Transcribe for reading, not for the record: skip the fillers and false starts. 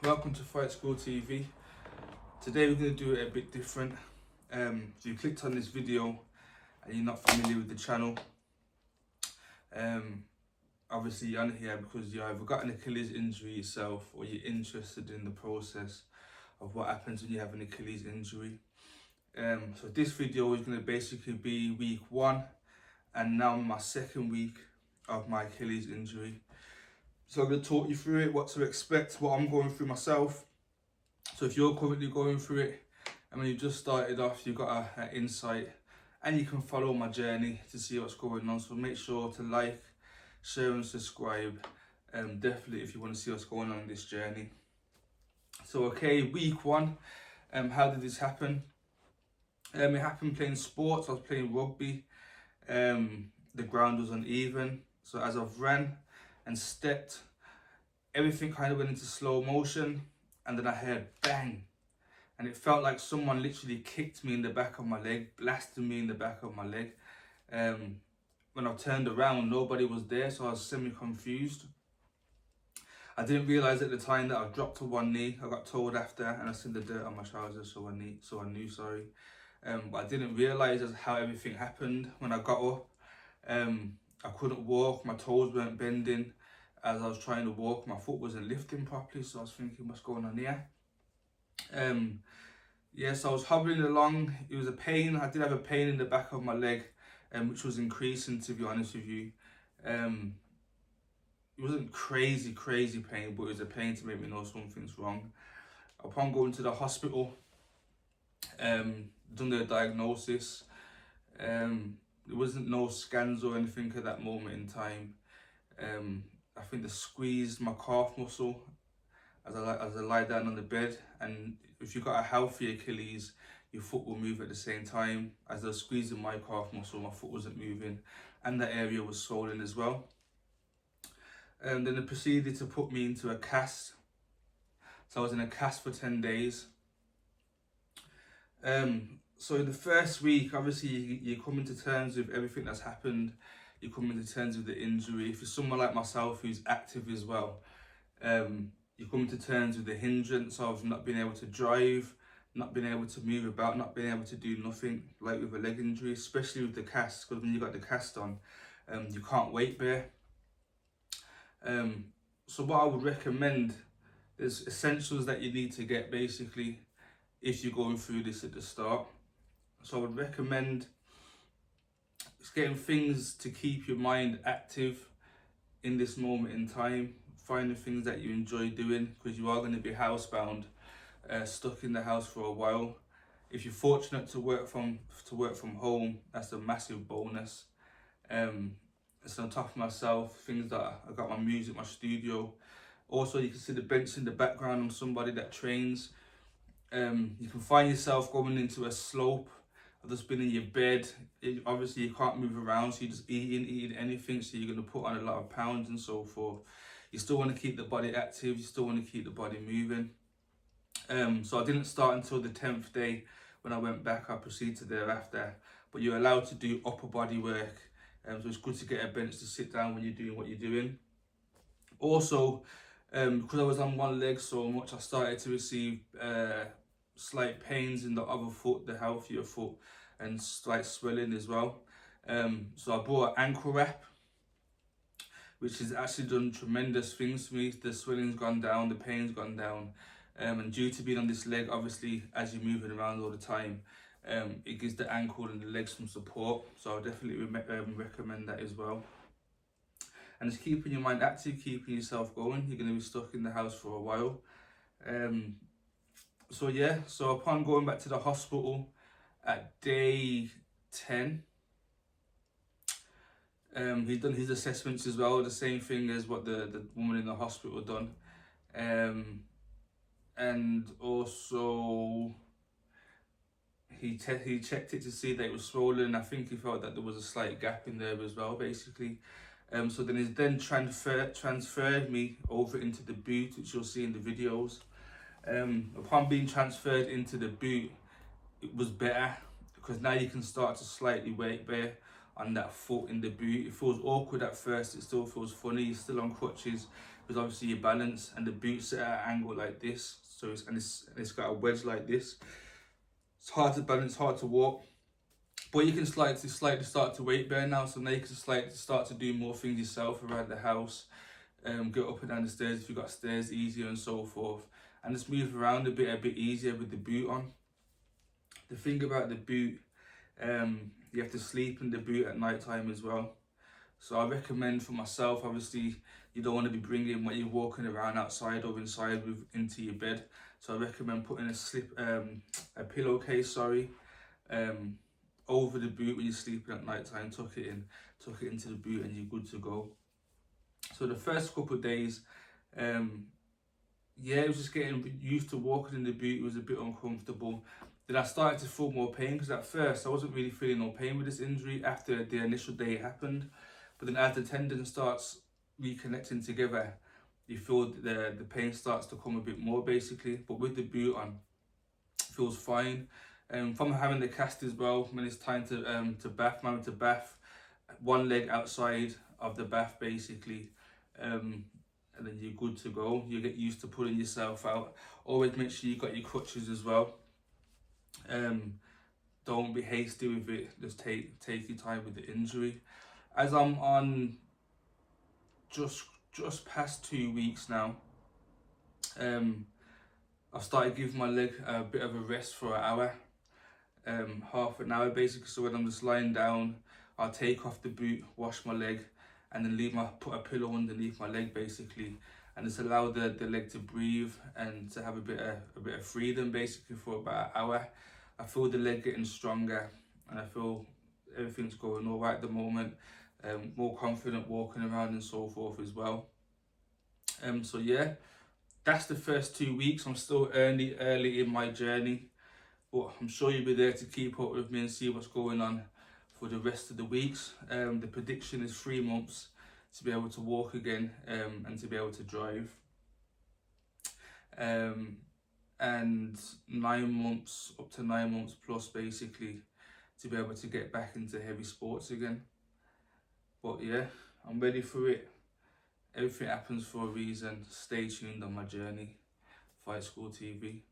Welcome to Fight School TV. Today we're going to do it a bit different. If you clicked on this video and you're not familiar with the channel, obviously you're on here because you either got an Achilles injury yourself or you're interested in the process of what happens when you have an Achilles injury. So this video is going to basically be week 1 and now my second week of my Achilles injury. So I'm going to talk you through it, what to expect, what I'm going through myself. So if you're currently going through it and when you just started off, you've got an insight and you can follow my journey to see what's going on. So make sure to like, share and subscribe. Definitely if you want to see what's going on in this journey. So okay, week 1, how did this happen? It happened playing sports. I was playing rugby. The ground was uneven. So as I've ran and stepped, everything kind of went into slow motion, and then I heard bang, and it felt like someone literally kicked me in the back of my leg, blasted me in the back of my leg. When I turned around, nobody was there, so I was semi-confused. I didn't realise at the time that I dropped to one knee. I got told after, and I seen the dirt on my trousers, so I knew, sorry. But I didn't realise how everything happened. When I got up, I couldn't walk, my toes weren't bending. As I was trying to walk, my foot wasn't lifting properly, so I was thinking, what's going on here? Yes, I was hobbling along. It was a pain. I did have a pain in the back of my leg, which was increasing, to be honest with you. It wasn't crazy pain, but it was a pain to make me know something's wrong. Upon going to the hospital, done the diagnosis, there wasn't no scans or anything at that moment in time. I think they squeezed my calf muscle as I lie down on the bed, and if you've got a healthy Achilles, your foot will move at the same time. As they were squeezing my calf muscle, my foot wasn't moving, and that area was swollen as well. Then they proceeded to put me into a cast. So I was in a cast for 10 days. So in the first week, obviously you're coming to terms with everything that's happened. You're coming to terms with the injury. If you're someone like myself who's active as well, you're coming to terms with the hindrance of not being able to drive, not being able to move about, not being able to do nothing, like with a leg injury, especially with the cast, because when you got the cast on, you can't weight bear. So what I would recommend, there's essentials that you need to get basically if you're going through this at the start. So I would recommend getting things to keep your mind active in this moment in time, finding things that you enjoy doing, because you are going to be housebound, stuck in the house for a while. If you're fortunate to work from home, that's a massive bonus. So on top of myself, things that I got my music, my studio. Also, you can see the bench in the background. I'm somebody that trains. You can find yourself going into a slope, or just been in your bed. Obviously you can't move around, so you're just eating anything, so you're going to put on a lot of pounds and so forth. You still want to keep the body active, you still want to keep the body moving. So I didn't start until the 10th day. When I went back, I proceeded thereafter. But you're allowed to do upper body work, so it's good to get a bench to sit down when you're doing what you're doing. Also, because I was on one leg so much, I started to receive slight pains in the other foot, the healthier foot, and slight swelling as well. So I bought an ankle wrap, which has actually done tremendous things for me. The swelling's gone down, the pain's gone down, and due to being on this leg, obviously as you're moving around all the time, it gives the ankle and the leg some support. So I definitely recommend that as well. And it's keeping your mind active, keeping yourself going. You're going to be stuck in the house for a while. So yeah, so upon going back to the hospital at day 10, he'd done his assessments as well, the same thing as what the woman in the hospital done. And also he checked it to see that it was swollen. I think he felt that there was a slight gap in there as well, basically. So then he's then transferred me over into the boot, which you'll see in the videos. Upon being transferred into the boot, it was better because now you can start to slightly weight bear. on that foot in the boot. It feels awkward at first, it still feels funny, you're still on crutches, because obviously your balance, and the boot's at an angle like this, so it's got a wedge like this. It's hard to balance, hard to walk. But you can slightly start to weight bear now, so now you can slightly start to do more things yourself around the house. Get up and down the stairs if you've got stairs easier and so forth. And just move around a bit easier with the boot on. The thing about the boot, you have to sleep in the boot at night time as well. So I recommend for myself, obviously, you don't want to be bringing what you're walking around outside or inside with into your bed. So I recommend putting a pillowcase, over the boot when you're sleeping at night time. Tuck it into the boot, and you're good to go. So the first couple of days, yeah, it was just getting used to walking in the boot. It was a bit uncomfortable. Then I started to feel more pain, because at first I wasn't really feeling no pain with this injury after the initial day it happened. But then as the tendon starts reconnecting together, you feel the pain starts to come a bit more basically. But with the boot on, it feels fine. From having the cast as well, when it's time to bath, I'm having to bath one leg outside of the bath basically. And then you're good to go. You get used to pulling yourself out. Always make sure you got your crutches as well. Don't be hasty with it. Just take your time with the injury. As I'm on just past 2 weeks now, I've started giving my leg a bit of a rest for an hour, half an hour basically. So when I'm just lying down, I'll take off the boot, wash my leg, and then put a pillow underneath my leg basically, and just allow the leg to breathe and to have a bit of freedom basically for about an hour. I feel the leg getting stronger, and I feel everything's going all right at the moment. More confident walking around and so forth as well. So yeah, that's the first 2 weeks. I'm still early in my journey, but I'm sure you'll be there to keep up with me and see what's going on for the rest of the weeks. The prediction is 3 months to be able to walk again, and to be able to drive. And 9 months, up to 9 months plus basically, to be able to get back into heavy sports again. But yeah, I'm ready for it. Everything happens for a reason. Stay tuned on my journey. Fight School TV.